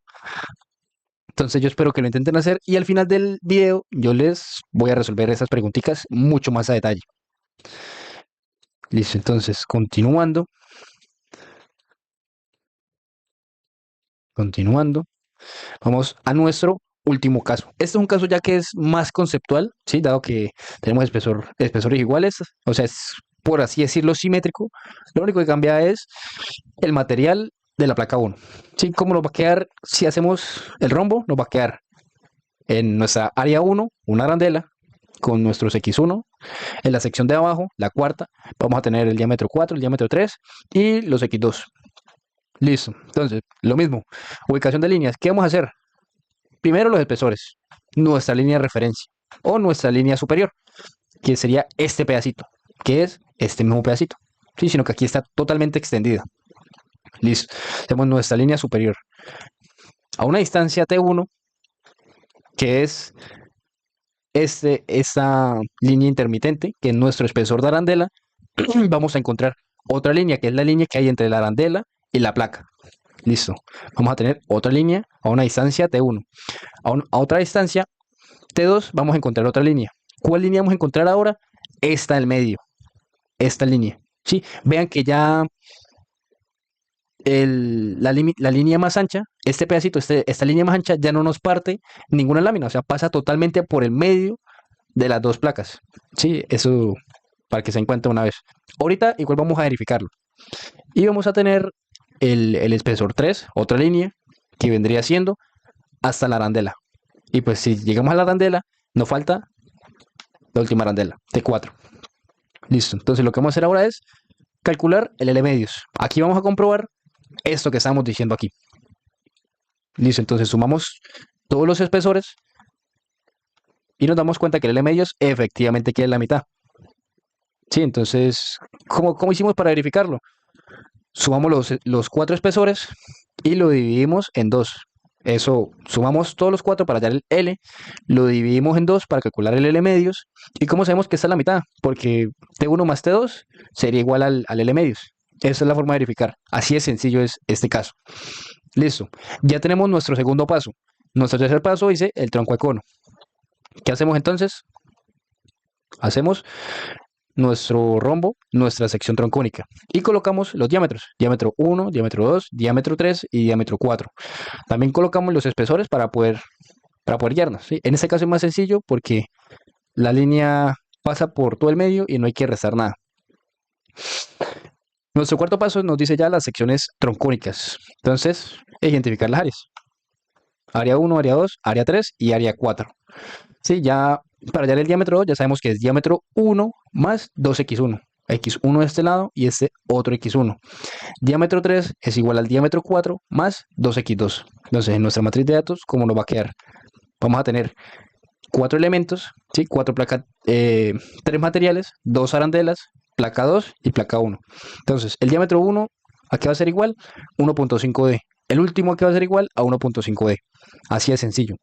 S1: Entonces yo espero que lo intenten hacer y al final del video yo les voy a resolver esas preguntitas mucho más a detalle. Listo, entonces continuando, vamos a nuestro último caso. Este es un caso ya que es más conceptual, ¿sí? Dado que tenemos espesores iguales, o sea, es por así decirlo, simétrico. Lo único que cambia es el material de la placa 1. ¿Sí? ¿Cómo nos va a quedar si hacemos el rombo? Nos va a quedar en nuestra área 1 una arandela con nuestros X1. En la sección de abajo, la cuarta, vamos a tener el diámetro 4, el diámetro 3 y los X2. Listo. Entonces, lo mismo. Ubicación de líneas. ¿Qué vamos a hacer? Primero los espesores. Nuestra línea de referencia o nuestra línea superior, que sería este pedacito, que es este mismo pedacito. Sí, sino que aquí está totalmente extendida. Listo. Tenemos nuestra línea superior. A una distancia T1, que es esta línea intermitente, que es nuestro espesor de arandela, vamos a encontrar otra línea, que es la línea que hay entre la arandela y la placa. Listo. Vamos a tener otra línea a una distancia T1. A otra distancia T2 vamos a encontrar otra línea. ¿Cuál línea vamos a encontrar ahora? Esta del medio. Esta línea. ¿Sí? Vean que ya la línea más ancha, este pedacito, esta línea más ancha ya no nos parte ninguna lámina, o sea, pasa totalmente por el medio de las dos placas. Sí, eso para que se den cuenta una vez. Ahorita igual vamos a verificarlo. Y vamos a tener el espesor 3, otra línea, que vendría siendo hasta la arandela. Y pues si llegamos a la arandela, nos falta la última arandela, T4. Listo. Entonces lo que vamos a hacer ahora es calcular el L medios. Aquí vamos a comprobar esto que estamos diciendo aquí. Listo. Entonces sumamos todos los espesores y nos damos cuenta que el L medios efectivamente queda en la mitad. Sí, entonces, ¿cómo hicimos para verificarlo? Sumamos los 4 espesores y lo dividimos en 2. Eso, sumamos todos los 4 para hallar el L, lo dividimos en 2 para calcular el L medios. ¿Y cómo sabemos que está en la mitad? Porque T1 más T2 sería igual al L medios. Esa es la forma de verificar. Así de sencillo es este caso. Listo. Ya tenemos nuestro segundo paso. Nuestro tercer paso dice el tronco de cono. ¿Qué hacemos entonces? Hacemos nuestro rombo, nuestra sección troncónica y colocamos los diámetros, diámetro 1, diámetro 2, diámetro 3 y diámetro 4. También colocamos los espesores para poder guiarnos, ¿sí? En este caso es más sencillo porque la línea pasa por todo el medio y no hay que restar nada. Nuestro cuarto paso nos dice ya las secciones troncónicas. Entonces, identificar las áreas. Área 1, área 2, área 3 y área 4. Sí, ya para hallar el diámetro 2 ya sabemos que es diámetro 1 más 2x1. X1 de este lado y este otro X1. Diámetro 3 es igual al diámetro 4 más 2x2. Entonces, en nuestra matriz de datos, ¿cómo nos va a quedar? Vamos a tener 4 elementos, ¿sí? 4 placas, 3 materiales, 2 arandelas, placa 2 y placa 1. Entonces, el diámetro 1, ¿a qué va a ser igual? 1.5D. El último, ¿a qué va a ser igual? A 1.5D. Así de sencillo.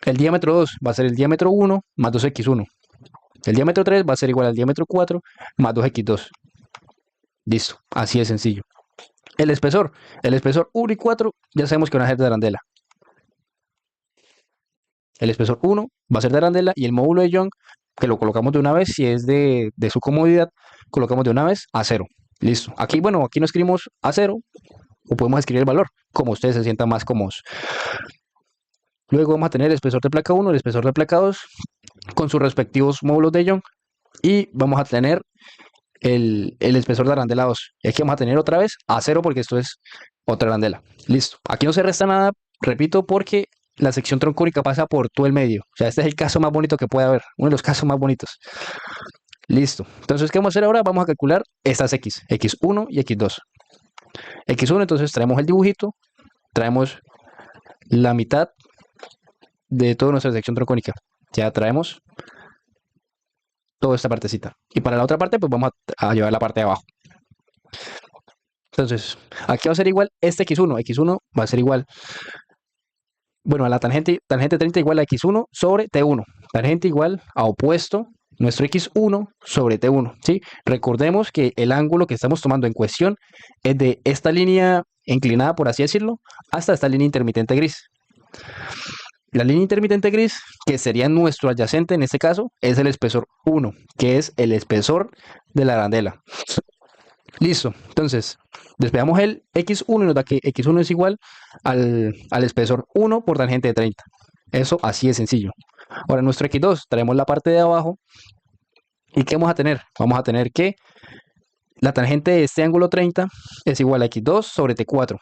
S1: El diámetro 2 va a ser el diámetro 1 más 2x1. El diámetro 3 va a ser igual al diámetro 4 más 2x2. Listo, así de sencillo. El espesor 1 y 4 ya sabemos que van a ser de arandela. El espesor 1 va a ser de arandela y el módulo de Young, que lo colocamos de una vez, si es de su comodidad, colocamos de una vez a 0. Listo. Aquí, bueno, aquí no escribimos a 0 o podemos escribir el valor, como ustedes se sientan más cómodos. Luego vamos a tener el espesor de placa 1, el espesor de placa 2, con sus respectivos módulos de Young. Y vamos a tener el espesor de arandela 2. Y aquí vamos a tener otra vez a 0 porque esto es otra arandela. Listo. Aquí no se resta nada, repito, porque la sección troncónica pasa por todo el medio. O sea, este es el caso más bonito que puede haber. Uno de los casos más bonitos. Listo. Entonces, ¿qué vamos a hacer ahora? Vamos a calcular estas X. X1 y X2. X1, entonces traemos el dibujito. Traemos la mitad de toda nuestra sección troncónica. Ya traemos toda esta partecita. Y para la otra parte, pues vamos a llevar la parte de abajo. Entonces, aquí va a ser igual este X1. X1 va a ser igual, bueno, a la tangente 30 igual a X1 sobre T1. Tangente igual a opuesto, nuestro X1 sobre T1. ¿Sí? Recordemos que el ángulo que estamos tomando en cuestión es de esta línea inclinada, por así decirlo, hasta esta línea intermitente gris. La línea intermitente gris, que sería nuestro adyacente en este caso, es el espesor 1, que es el espesor de la arandela. Listo, entonces despejamos el X1 y nos da que X1 es igual al espesor 1 por tangente de 30. Eso así de sencillo. Ahora, en nuestro X2 traemos la parte de abajo ¿Y qué vamos a tener? Vamos a tener que la tangente de este ángulo 30 es igual a x2 sobre t4.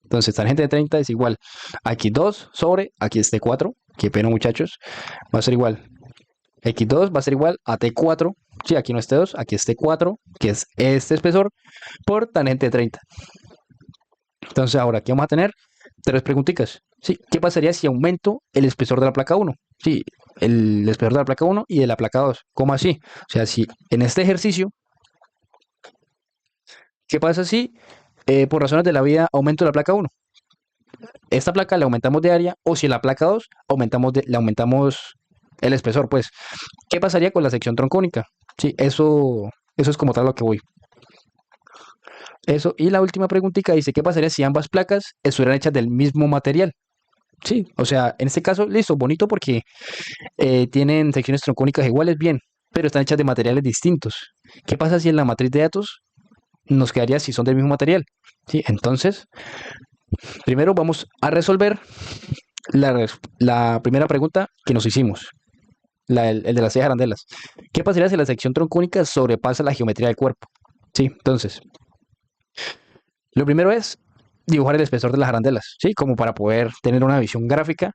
S1: Entonces, tangente de 30 es igual a x2 sobre, aquí es t4, qué pena muchachos, va a ser igual, x2 va a ser igual a t4, sí, aquí no es t2, aquí es t4, que es este espesor, por tangente de 30. Entonces, ahora aquí vamos a tener tres preguntitas. Sí, ¿qué pasaría si aumento el espesor de la placa 1? Sí, el espesor de la placa 1 y de la placa 2. ¿Cómo así? O sea, si en este ejercicio, ¿qué pasa si por razones de la vida aumento la placa 1? Esta placa le aumentamos de área o si en la placa 2 le aumentamos el espesor, pues, ¿qué pasaría con la sección troncónica? Sí, eso es como tal lo que voy. Eso, y la última preguntita dice, ¿qué pasaría si ambas placas estuvieran hechas del mismo material? Sí, o sea, en este caso, listo, bonito porque tienen secciones troncónicas iguales, bien, pero están hechas de materiales distintos. ¿Qué pasa si en la matriz de datos nos quedaría si son del mismo material? Sí, entonces, primero vamos a resolver la primera pregunta que nos hicimos, el de las 6 arandelas. ¿Qué pasaría si la sección troncónica sobrepasa la geometría del cuerpo? Sí, entonces, lo primero es dibujar el espesor de las arandelas, ¿sí? Como para poder tener una visión gráfica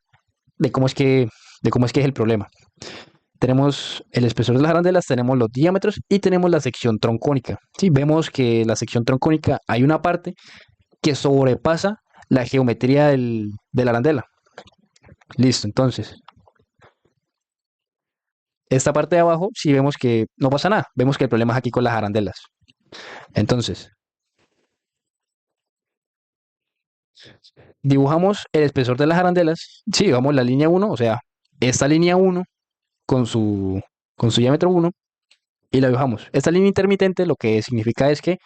S1: de cómo es que es el problema. Tenemos el espesor de las arandelas, tenemos los diámetros y tenemos la sección troncónica. ¿Sí? Vemos que la sección troncónica hay una parte que sobrepasa la geometría de la arandela. Listo, entonces, esta parte de abajo, si vemos que no pasa nada, vemos que el problema es aquí con las arandelas. Entonces, dibujamos el espesor de las arandelas. Sí, vamos la línea 1, o sea, esta línea 1 con su diámetro 1 y la dibujamos. Esta línea intermitente lo que significa es que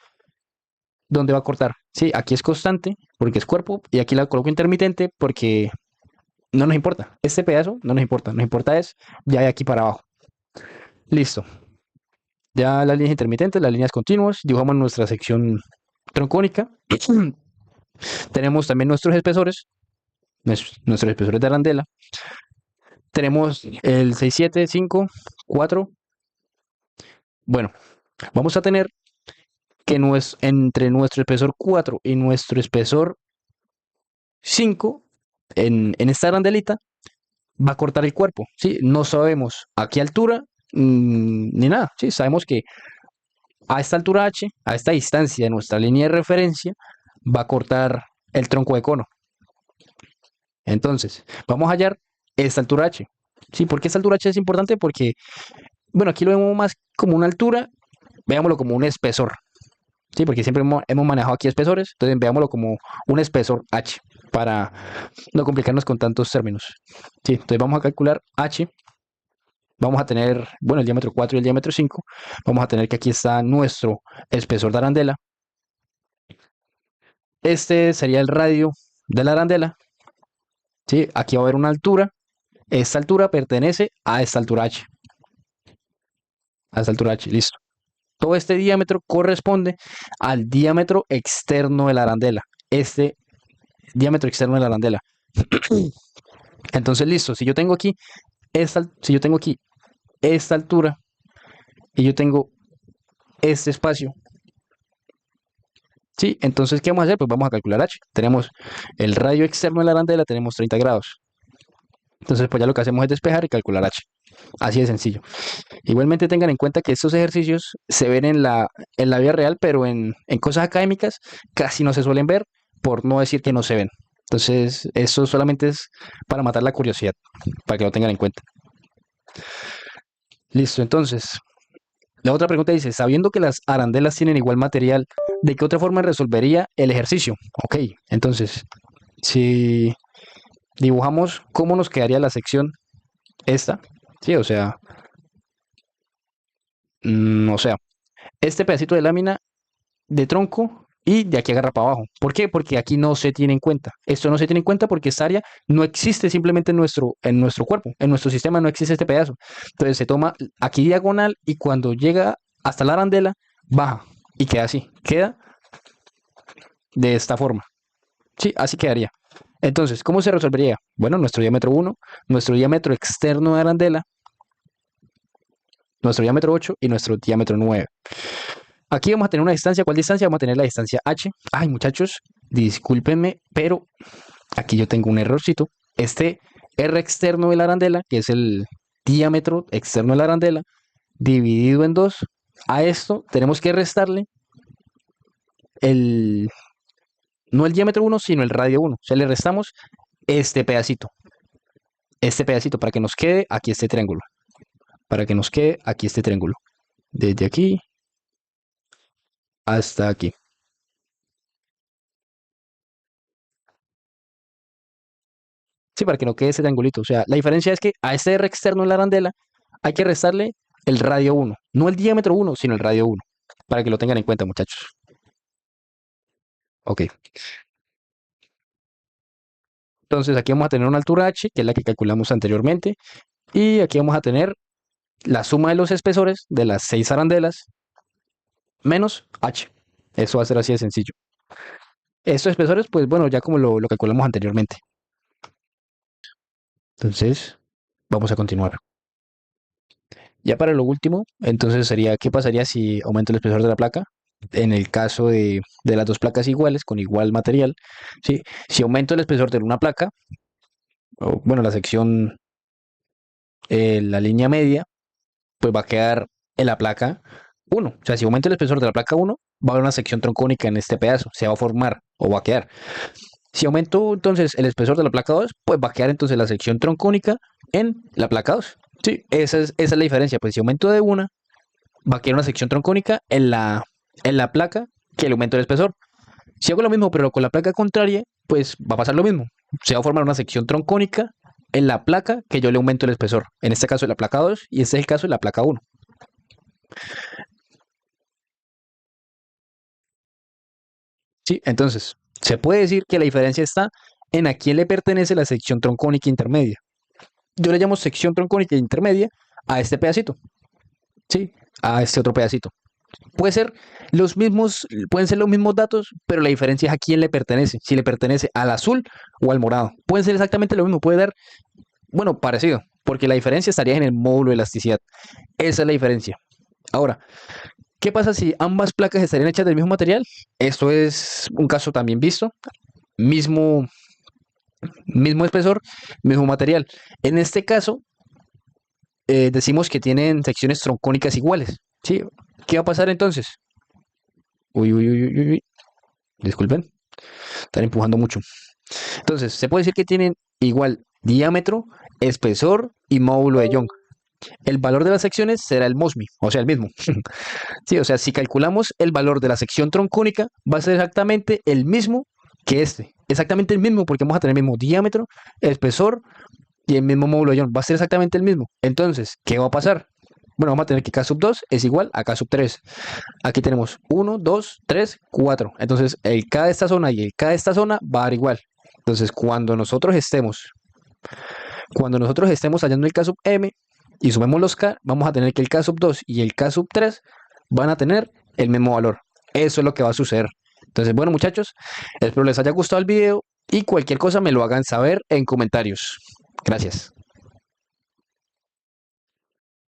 S1: ¿dónde va a cortar? Sí, aquí es constante porque es cuerpo y aquí la coloco intermitente porque no nos importa. Este pedazo no nos importa es ya de aquí para abajo. Listo. Ya las líneas intermitentes, las líneas continuas, dibujamos nuestra sección troncónica. Tenemos también nuestros espesores, nuestros espesores de arandela. Tenemos el 6, 7, 5, 4. Bueno, vamos a tener que entre nuestro espesor 4 y nuestro espesor 5, en esta arandelita, va a cortar el cuerpo, ¿sí? No sabemos a qué altura ni nada, ¿sí? Sabemos que a esta altura h, a esta distancia de nuestra línea de referencia, va a cortar el tronco de cono. Entonces, vamos a hallar esta altura h. ¿Sí? ¿Por qué esta altura h es importante? Porque, bueno, aquí lo vemos más como una altura, veámoslo como un espesor, ¿sí? Porque siempre hemos manejado aquí espesores, entonces veámoslo como un espesor h, para no complicarnos con tantos términos. ¿Sí? Entonces vamos a calcular h, vamos a tener, bueno, el diámetro 4 y el diámetro 5, vamos a tener que aquí está nuestro espesor de arandela. Este sería el radio de la arandela, ¿sí? Aquí va a haber una altura, esta altura pertenece a esta altura h, a esta altura h, listo. Todo este diámetro corresponde al diámetro externo de la arandela, este diámetro externo de la arandela. Entonces, listo, si yo tengo aquí esta altura y yo tengo este espacio, ¿sí? Entonces, ¿qué vamos a hacer? Pues vamos a calcular h. Tenemos el radio externo de la arandela, tenemos 30 grados. Entonces, pues ya lo que hacemos es despejar y calcular h. Así de sencillo. Igualmente tengan en cuenta que estos ejercicios se ven en la vida real, pero en cosas académicas casi no se suelen ver, por no decir que no se ven. Entonces, eso solamente es para matar la curiosidad, para que lo tengan en cuenta. Listo, entonces, la otra pregunta dice, sabiendo que las arandelas tienen igual material, ¿de qué otra forma resolvería el ejercicio? Ok, entonces, si dibujamos cómo nos quedaría la sección esta, sí, o sea, este pedacito de lámina de tronco y de aquí agarra para abajo. ¿Por qué? Porque aquí no se tiene en cuenta. Esto no se tiene en cuenta porque esta área no existe simplemente en nuestro cuerpo, en nuestro sistema no existe este pedazo. Entonces se toma aquí diagonal y cuando llega hasta la arandela, baja y queda así. Queda de esta forma. Sí, así quedaría. Entonces, ¿cómo se resolvería? Bueno, nuestro diámetro 1, nuestro diámetro externo de arandela, nuestro diámetro 8 y nuestro diámetro 9. Aquí vamos a tener una distancia. ¿Cuál distancia? Vamos a tener la distancia h. Ay, muchachos, discúlpenme, pero aquí yo tengo un errorcito. Este r externo de la arandela, que es el diámetro externo de la arandela, dividido en 2, a esto tenemos que restarle el, no el diámetro 1, sino el radio 1. O sea, le restamos este pedacito para que nos quede aquí este triángulo. Para que nos quede aquí este triángulo. Desde aquí hasta aquí. Sí, para que no quede ese triangulito. O sea, la diferencia es que a este R externo en la arandela hay que restarle el radio 1. No el diámetro 1, sino el radio 1. Para que lo tengan en cuenta, muchachos. Ok. Entonces aquí vamos a tener una altura h, que es la que calculamos anteriormente. Y aquí vamos a tener la suma de los espesores de las 6 arandelas menos h. Eso va a ser así de sencillo. Estos espesores, pues bueno, ya como lo calculamos anteriormente. Entonces, vamos a continuar. Ya para lo último, entonces sería, ¿qué pasaría si aumento el espesor de la placa? En el caso de las dos placas iguales, con igual material, ¿sí? Si aumento el espesor de una placa, o bueno, la sección, la línea media, pues va a quedar en la placa 1. O sea, si aumento el espesor de la placa 1, va a haber una sección troncónica en este pedazo, se va a formar o va a quedar. Si aumento entonces el espesor de la placa 2, pues va a quedar entonces la sección troncónica en la placa 2. Sí, esa es la diferencia. Pues si aumento de una, va a quedar una sección troncónica en la placa que el aumento del espesor. Si hago lo mismo pero con la placa contraria, pues va a pasar lo mismo. Se va a formar una sección troncónica en la placa que yo le aumento el espesor. En este caso la placa 2 y este es el caso de la placa 1. Sí, entonces se puede decir que la diferencia está en a quién le pertenece la sección troncónica intermedia. Yo le llamo sección troncónica intermedia a este pedacito, ¿sí? A este otro pedacito. Puede ser pueden ser los mismos datos, pero la diferencia es a quién le pertenece, si le pertenece al azul o al morado. Pueden ser exactamente lo mismo, puede dar, bueno, parecido, porque la diferencia estaría en el módulo de elasticidad. Esa es la diferencia. Ahora, ¿qué pasa si ambas placas estarían hechas del mismo material? Esto es un caso también visto, mismo, mismo espesor, mismo material. En este caso, decimos que tienen secciones troncónicas iguales, ¿sí? ¿Qué va a pasar entonces? Uy, uy, uy, uy, uy. Disculpen, están empujando mucho. Entonces, se puede decir que tienen igual diámetro, espesor y módulo de Young. El valor de las secciones será el MOSMI, o sea, el mismo. Sí, o sea, si calculamos el valor de la sección troncónica, va a ser exactamente el mismo que este. Exactamente el mismo, porque vamos a tener el mismo diámetro, espesor y el mismo módulo de Young. Va a ser exactamente el mismo. Entonces, ¿qué va a pasar? Bueno, vamos a tener que K sub 2 es igual a K sub 3. Aquí tenemos 1, 2, 3, 4. Entonces, el K de esta zona y el K de esta zona va a dar igual. Entonces, cuando nosotros estemos hallando el K sub M y sumemos los K, vamos a tener que el K sub 2 y el K sub 3 van a tener el mismo valor. Eso es lo que va a suceder. Entonces, bueno, muchachos, espero les haya gustado el video y cualquier cosa me lo hagan saber en comentarios. Gracias.